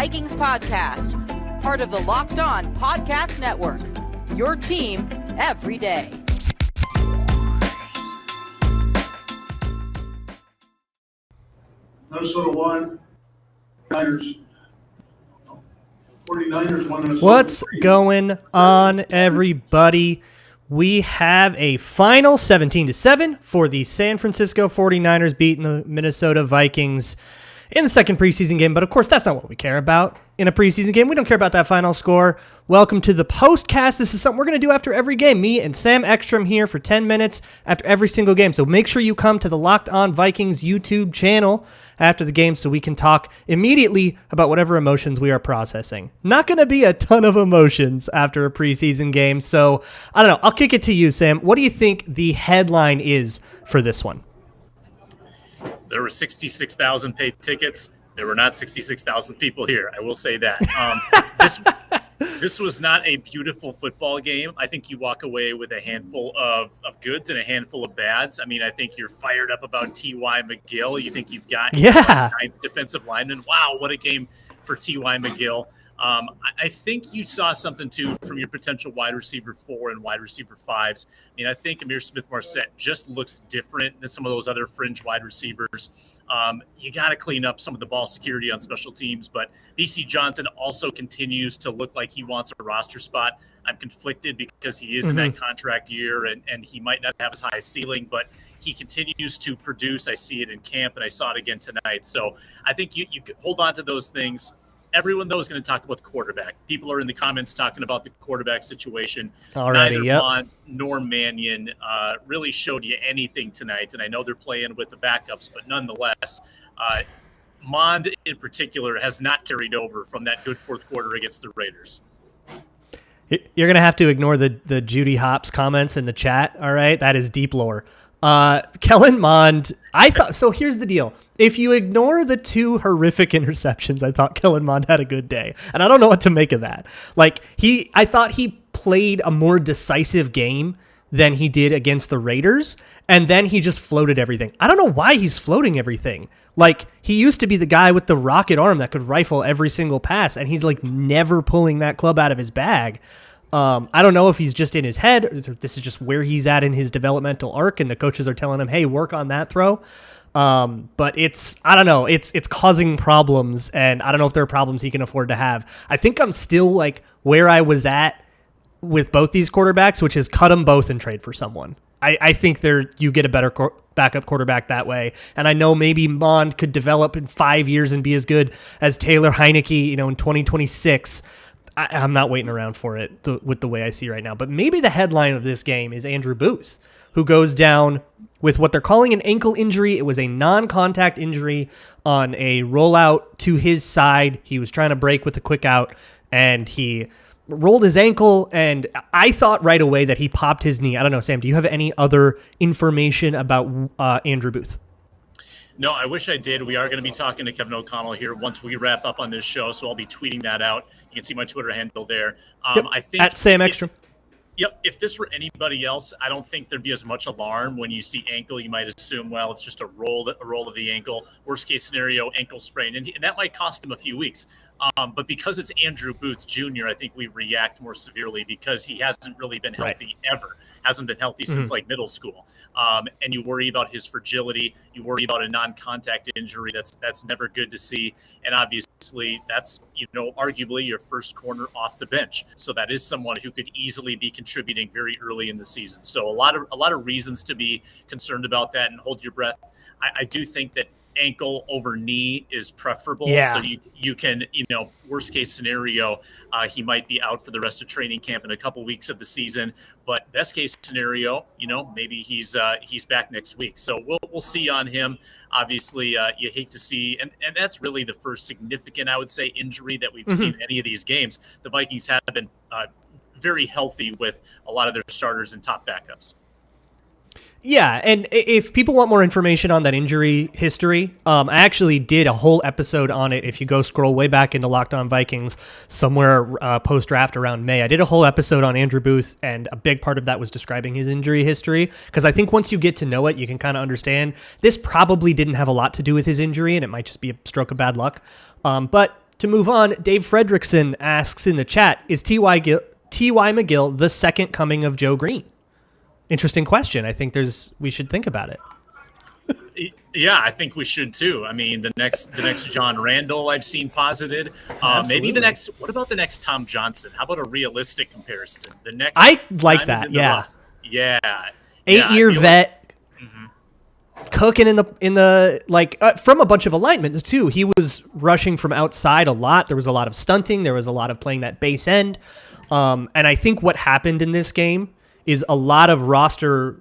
Vikings podcast, part of the Locked On Podcast Network, your team every day. Minnesota won. 49ers won. Minnesota. What's going on, everybody? We have a final 17-7 for the San Francisco 49ers beating the Minnesota Vikings in the second preseason game. But of course, that's not what we care about in a preseason game. We don't care about that final score. Welcome to the PostCast. This is something we're going to do after every game. Me and Sam Ekstrom here for 10 minutes after every single game. So make sure you come to the Locked On Vikings YouTube channel after the game so we can talk immediately about whatever emotions we are processing. Not going to be a ton of emotions after a preseason game. So I don't know. I'll kick it to you, Sam. What do you think the headline is for this one? There were 66,000 paid tickets. There were not 66,000 people here. I will say that. This was not a beautiful football game. I think you walk away with a handful of goods and a handful of bads. I mean, I think you're fired up about T.Y. McGill. You think you've got ninth defensive lineman. Wow, what a game for T.Y. McGill. I think you saw something, too, from your potential wide receiver 4 and wide receiver 5s. I mean, I think Amir Smith-Marset just looks different than some of those other fringe wide receivers. You got to clean up some of the ball security on special teams, but B.C. Johnson also continues to look like he wants a roster spot. I'm conflicted because he is in that contract year, and he might not have as high a ceiling, but he continues to produce. I see it in camp, and I saw it again tonight. So I think you could hold on to those things. Everyone, though, is going to talk about the quarterback. People are in the comments talking about the quarterback situation. Already, Neither Mond nor Mannion really showed you anything tonight, and I know they're playing with the backups, but nonetheless, Mond in particular has not carried over from that good fourth quarter against the Raiders. You're going to have to ignore the Judy Hopps comments in the chat, all right? That is deep lore. Kellen Mond, so here's the deal. If you ignore the 2 horrific interceptions, I thought Kellen Mond had a good day. And I don't know what to make of that. I thought he played a more decisive game than he did against the Raiders. And then he just floated everything. I don't know why he's floating everything. He used to be the guy with the rocket arm that could rifle every single pass. And he's never pulling that club out of his bag. I don't know if he's just in his head, or this is just where he's at in his developmental arc, and the coaches are telling him, hey, work on that throw. But I don't know, it's causing problems, and I don't know if there are problems he can afford to have. I think I'm still where I was at with both these quarterbacks, which is cut them both and trade for someone. I think you get a better backup quarterback that way. And I know maybe Mond could develop in 5 years and be as good as Taylor Heineke, in 2026. I'm not waiting around for it with the way I see right now. But maybe the headline of this game is Andrew Booth, who goes down with what they're calling an ankle injury. It was a non-contact injury on a rollout to his side. He was trying to break with a quick out, and he rolled his ankle, and I thought right away that he popped his knee. I don't know, Sam, do you have any other information about Andrew Booth? No, I wish I did. We are going to be talking to Kevin O'Connell here once we wrap up on this show, so I'll be tweeting that out. You can see my Twitter handle there. I think at Sam Ekstrom. Yep. If this were anybody else, I don't think there'd be as much alarm when you see ankle. You might assume, well, it's just a roll of the ankle. Worst case scenario, ankle sprain, and that might cost him a few weeks. But because it's Andrew Booth Jr., I think we react more severely because he hasn't really been healthy ever. Hasn't been healthy since middle school. And you worry about his fragility. You worry about a non-contact injury. That's never good to see. And obviously, that's arguably your first corner off the bench. So that is someone who could easily be contributing very early in the season. So a lot of reasons to be concerned about that and hold your breath. I do think that ankle over knee is preferable. Yeah. So you can, worst case scenario, he might be out for the rest of training camp and a couple weeks of the season. But best case scenario, maybe he's back next week. So we'll see on him. Obviously, you hate to see, and that's really the first significant, I would say, injury that we've seen in any of these games. The Vikings have been very healthy with a lot of their starters and top backups. Yeah, and if people want more information on that injury history, I actually did a whole episode on it. If you go scroll way back into Locked On Vikings, somewhere post-draft around May, I did a whole episode on Andrew Booth, and a big part of that was describing his injury history, because I think once you get to know it, you can kind of understand this probably didn't have a lot to do with his injury, and it might just be a stroke of bad luck. But To move on, Dave Fredrickson asks in the chat, is T.Y. McGill the second coming of Joe Green? Interesting question. I think we should think about it. Yeah, I think we should too. I mean, the next John Randall I've seen posited. Maybe what about the next Tom Johnson? How about a realistic comparison? The next I like that. Yeah. Yeah. 8-year vet. Cooking in the from a bunch of alignments too. He was rushing from outside a lot. There was a lot of stunting. There was a lot of playing that base end. And I think what happened in this game is a lot of roster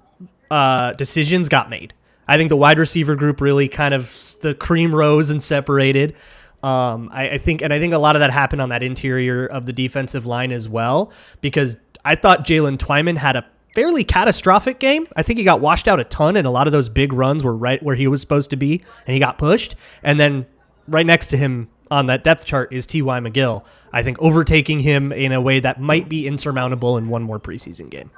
decisions got made. I think the wide receiver group really kind of the cream rose and separated. I think a lot of that happened on that interior of the defensive line as well, because I thought Jalen Twyman had a fairly catastrophic game. I think he got washed out a ton, and a lot of those big runs were right where he was supposed to be, and he got pushed. And then right next to him on that depth chart is T.Y. McGill, I think overtaking him in a way that might be insurmountable in one more preseason game.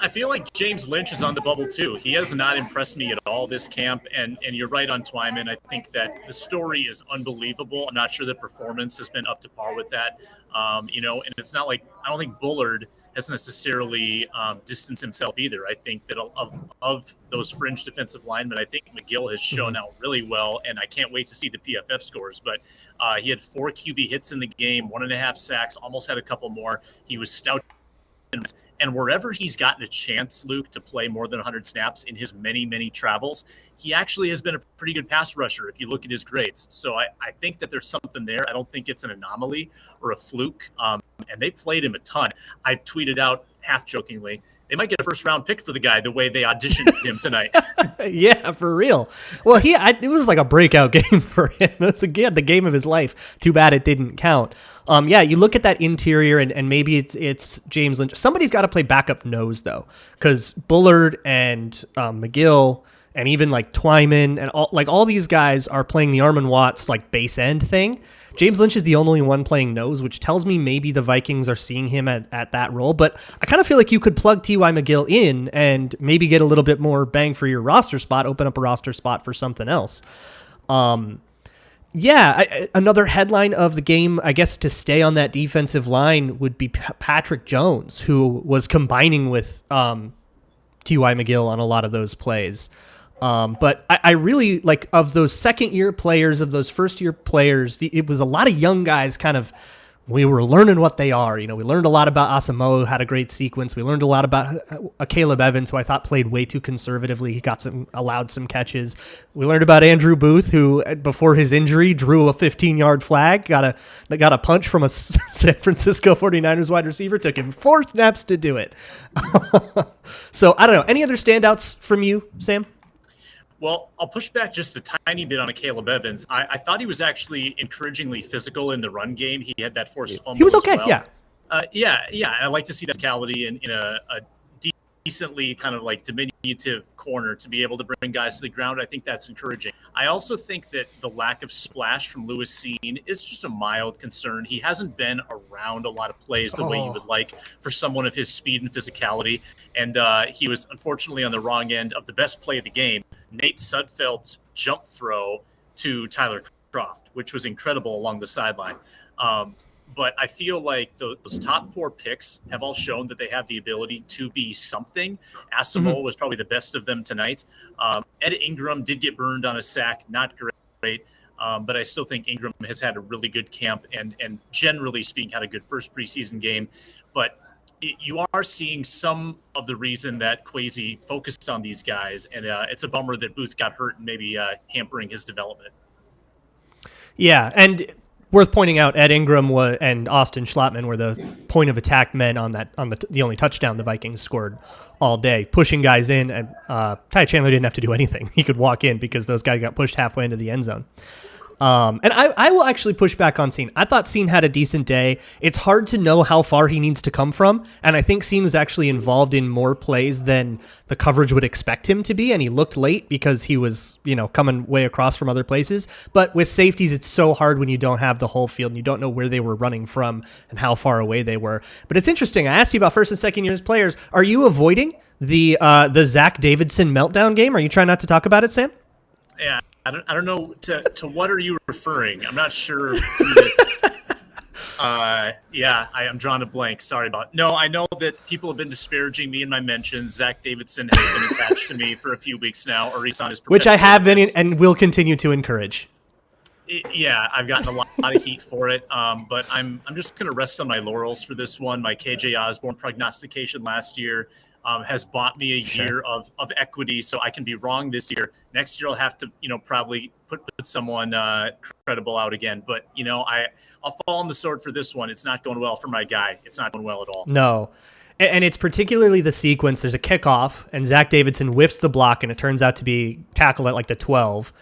I feel like James Lynch is on the bubble too. He has not impressed me at all this camp, and you're right on Twyman. I think that the story is unbelievable. I'm not sure the performance has been up to par with that. And it's not like I don't think Bullard has necessarily distanced himself either. I think that of those fringe defensive linemen, I think McGill has shown out really well, and I can't wait to see the PFF scores. But he had 4 QB hits in the game, 1.5 sacks, almost had a couple more. He was stout. And wherever he's gotten a chance, Luke, to play more than 100 snaps in his many, many travels, he actually has been a pretty good pass rusher if you look at his grades. So I think that there's something there. I don't think it's an anomaly or a fluke. And they played him a ton. I tweeted out half jokingly, they might get a first-round pick for the guy the way they auditioned him tonight. Yeah, for real. Well, it was like a breakout game for him. It was, again, the game of his life. Too bad it didn't count. You look at that interior, and maybe it's James Lynch. Somebody's got to play backup nose, though, because Bullard and McGill and even like Twyman and all these guys are playing the Armon Watts like base end thing. James Lynch is the only one playing nose, which tells me maybe the Vikings are seeing him at that role. But I kind of feel like you could plug T.Y. McGill in and maybe get a little bit more bang for your roster spot, open up a roster spot for something else. Another headline of the game, I guess, to stay on that defensive line would be Patrick Jones, who was combining with T.Y. McGill on a lot of those plays. But I really like of those second-year players, of those first-year players, it was a lot of young guys kind of, we were learning what they are. We learned a lot about Asamoah, had a great sequence. We learned a lot about Caleb Evans, who I thought played way too conservatively. He allowed some catches. We learned about Andrew Booth, who before his injury drew a 15-yard flag, got a punch from a San Francisco 49ers wide receiver, took him 4 snaps to do it. So I don't know. Any other standouts from you, Sam? Well, I'll push back just a tiny bit on a Caleb Evans. I thought he was actually encouragingly physical in the run game. He had that forced fumble. He was okay, as well. Yeah. I like to see that physicality in a decently kind of like diminutive corner to be able to bring guys to the ground. I think that's encouraging. I also think that the lack of splash from Lewis Seen is just a mild concern. He hasn't been around a lot of plays the way you would like for someone of his speed and physicality. And he was unfortunately on the wrong end of the best play of the game, Nate Sudfeld's jump throw to Tyler Kroft, which was incredible along the sideline. But I feel like those top 4 picks have all shown that they have the ability to be something. Asamoah was probably the best of them tonight. Ed Ingram did get burned on a sack, not great. But I still think Ingram has had a really good camp and generally speaking had a good first preseason game. But you are seeing some of the reason that Kwesi focused on these guys, and it's a bummer that Booth got hurt and maybe hampering his development. Yeah, and worth pointing out, Ed Ingram and Austin Schlottman were the point of attack men on the only touchdown the Vikings scored all day, pushing guys in. And Ty Chandler didn't have to do anything; he could walk in because those guys got pushed halfway into the end zone. And I will actually push back on Seen. I thought Seen had a decent day. It's hard to know how far he needs to come from, and I think Seen was actually involved in more plays than the coverage would expect him to be, and he looked late because he was, coming way across from other places. But with safeties, it's so hard when you don't have the whole field and you don't know where they were running from and how far away they were. But it's interesting. I asked you about first and second year players. Are you avoiding the Zach Davidson meltdown game? Are you trying not to talk about it, Sam? Yeah, I don't know to what are you referring? I'm not sure who this. I'm drawing a blank. Sorry about. No, I know that people have been disparaging me in my mentions. Zach Davidson has been attached to me for a few weeks now, or he's on his. Which I have been and will continue to encourage. Yeah, I've gotten a lot of heat for it, but I'm just going to rest on my laurels for this one. My KJ Osborne prognostication last year has bought me a year of equity, so I can be wrong this year. Next year I'll have to, probably put someone credible out again. But I'll fall on the sword for this one. It's not going well for my guy. It's not going well at all. No. And it's particularly the sequence. There's a kickoff, and Zach Davidson whiffs the block, and it turns out to be tackled at like the 12.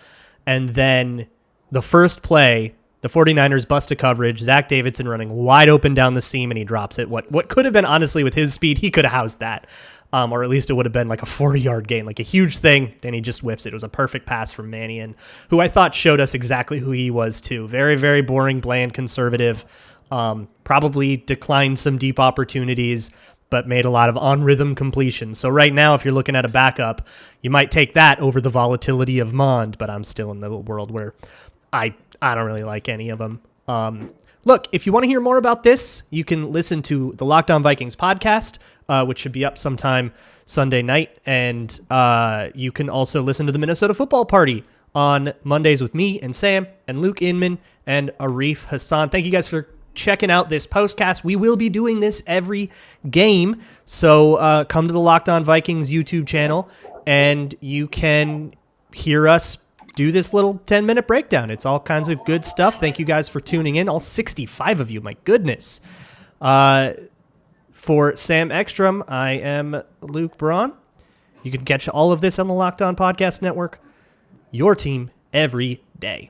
And then the first play, the 49ers bust a coverage, Zach Davidson running wide open down the seam, and he drops it. What could have been, honestly, with his speed, he could have housed that. Or at least it would have been like a 40-yard gain, like a huge thing. Then he just whiffs it. It was a perfect pass from Mannion, who I thought showed us exactly who he was, too. Very, very boring, bland, conservative. Probably declined some deep opportunities, but made a lot of on-rhythm completions. So right now, if you're looking at a backup, you might take that over the volatility of Mond, but I'm still in the world where I don't really like any of them. Look, if you want to hear more about this, you can listen to the Locked On Vikings podcast, which should be up sometime Sunday night. And you can also listen to the Minnesota Football Party on Mondays with me and Sam and Luke Inman and Arif Hassan. Thank you guys for checking out this postcast. We will be doing this every game. So come to the Locked On Vikings YouTube channel and you can hear us do this little 10-minute breakdown. It's all kinds of good stuff. Thank you guys for tuning in. All 65 of you. My goodness. For Sam Ekstrom, I am Luke Braun. You can catch all of this on the Locked On Podcast Network. Your team every day.